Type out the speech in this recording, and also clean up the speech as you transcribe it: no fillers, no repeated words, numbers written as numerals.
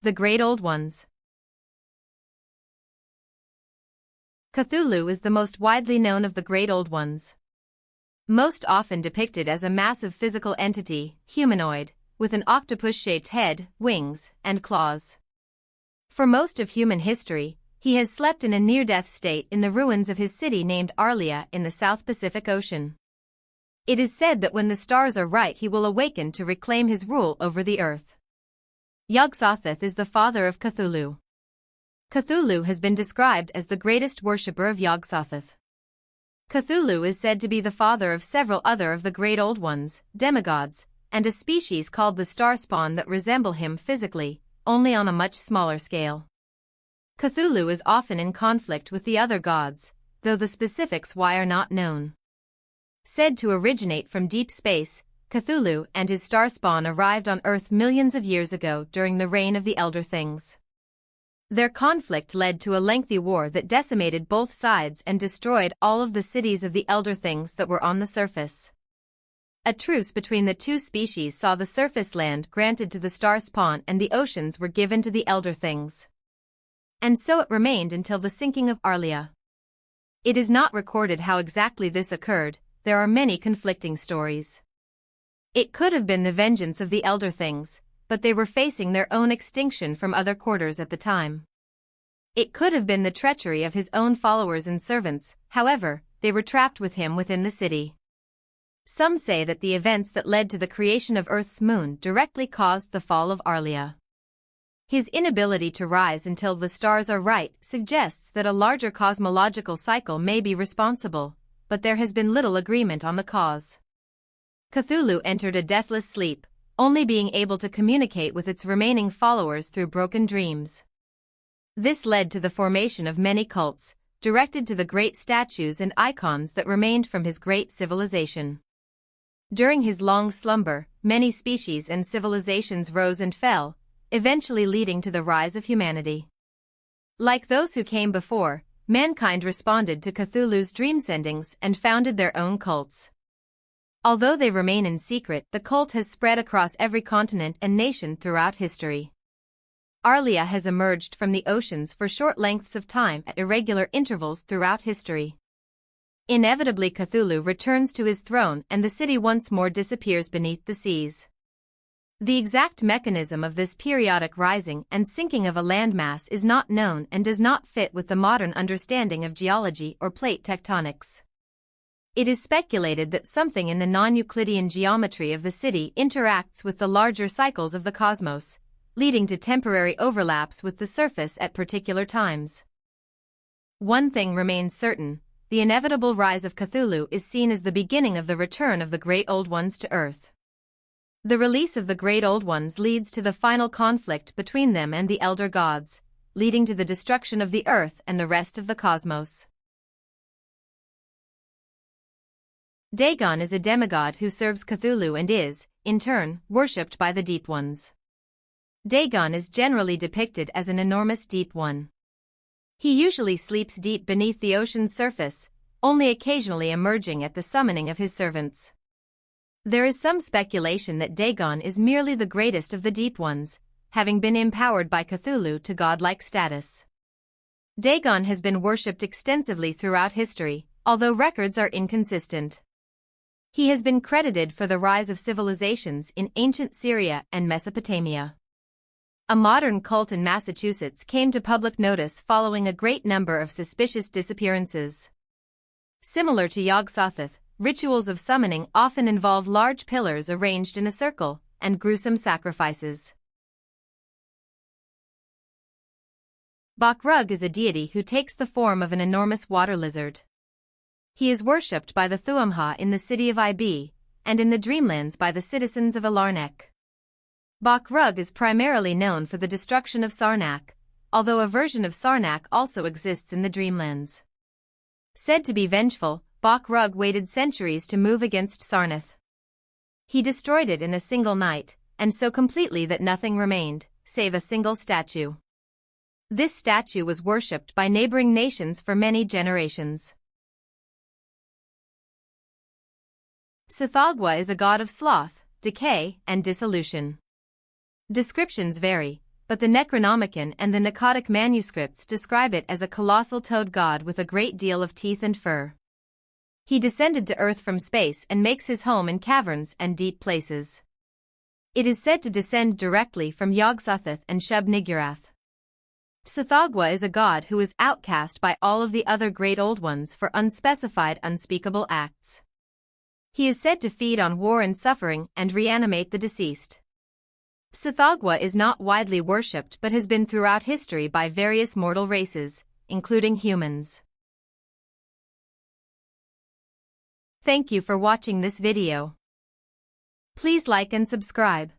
The Great Old Ones. Cthulhu is the most widely known of the Great Old Ones. Most often depicted as a massive physical entity, humanoid, with an octopus-shaped head, wings, and claws. For most of human history, he has slept in a near-death state in the ruins of his city named Arlia in the South Pacific Ocean. It is said that when the stars are right he will awaken to reclaim his rule over the earth. Yog-Sothoth is the father of Cthulhu. Cthulhu has been described as the greatest worshipper of Yog-Sothoth. Cthulhu is said to be the father of several other of the Great Old Ones, demigods, and a species called the star spawn that resemble him physically, only on a much smaller scale. Cthulhu is often in conflict with the other gods, though the specifics why are not known. Said to originate from deep space, Cthulhu and his star spawn arrived on Earth millions of years ago during the reign of the Elder Things. Their conflict led to a lengthy war that decimated both sides and destroyed all of the cities of the Elder Things that were on the surface. A truce between the two species saw the surface land granted to the star spawn and the oceans were given to the Elder Things. And so it remained until the sinking of Arlia. It is not recorded how exactly this occurred. There are many conflicting stories. It could have been the vengeance of the Elder Things, but they were facing their own extinction from other quarters at the time. It could have been the treachery of his own followers and servants, however, they were trapped with him within the city. Some say that the events that led to the creation of Earth's moon directly caused the fall of Arlia. His inability to rise until the stars are right suggests that a larger cosmological cycle may be responsible, but there has been little agreement on the cause. Cthulhu entered a deathless sleep, only being able to communicate with its remaining followers through broken dreams. This led to the formation of many cults, directed to the great statues and icons that remained from his great civilization. During his long slumber, many species and civilizations rose and fell, eventually leading to the rise of humanity. Like those who came before, mankind responded to Cthulhu's dream sendings and founded their own cults. Although they remain in secret, the cult has spread across every continent and nation throughout history. Arlia has emerged from the oceans for short lengths of time at irregular intervals throughout history. Inevitably Cthulhu returns to his throne and the city once more disappears beneath the seas. The exact mechanism of this periodic rising and sinking of a landmass is not known and does not fit with the modern understanding of geology or plate tectonics. It is speculated that something in the non-Euclidean geometry of the city interacts with the larger cycles of the cosmos, leading to temporary overlaps with the surface at particular times. One thing remains certain: the inevitable rise of Cthulhu is seen as the beginning of the return of the Great Old Ones to Earth. The release of the Great Old Ones leads to the final conflict between them and the Elder Gods, leading to the destruction of the Earth and the rest of the cosmos. Dagon is a demigod who serves Cthulhu and is, in turn, worshipped by the Deep Ones. Dagon is generally depicted as an enormous Deep One. He usually sleeps deep beneath the ocean's surface, only occasionally emerging at the summoning of his servants. There is some speculation that Dagon is merely the greatest of the Deep Ones, having been empowered by Cthulhu to godlike status. Dagon has been worshipped extensively throughout history, although records are inconsistent. He has been credited for the rise of civilizations in ancient Syria and Mesopotamia. A modern cult in Massachusetts came to public notice following a great number of suspicious disappearances. Similar to Yog-Sothoth, rituals of summoning often involve large pillars arranged in a circle and gruesome sacrifices. Bakrug is a deity who takes the form of an enormous water lizard. He is worshipped by the Thuamha in the city of Ibi, and in the Dreamlands by the citizens of Alarnek. Bakrug is primarily known for the destruction of Sarnak, although a version of Sarnak also exists in the Dreamlands. Said to be vengeful, Bakrug waited centuries to move against Sarnath. He destroyed it in a single night, and so completely that nothing remained, save a single statue. This statue was worshipped by neighboring nations for many generations. Tsathoggua is a god of sloth, decay, and dissolution. Descriptions vary, but the Necronomicon and the Pnakotic manuscripts describe it as a colossal toad god with a great deal of teeth and fur. He descended to Earth from space and makes his home in caverns and deep places. It is said to descend directly from Yog-Sothoth and Shub-Niggurath. Tsathoggua is a god who is outcast by all of the other Great Old Ones for unspecified unspeakable acts. He is said to feed on war and suffering and reanimate the deceased. Tsathoggua is not widely worshipped but has been throughout history by various mortal races, including humans. Thank you for watching this video. Please like and subscribe.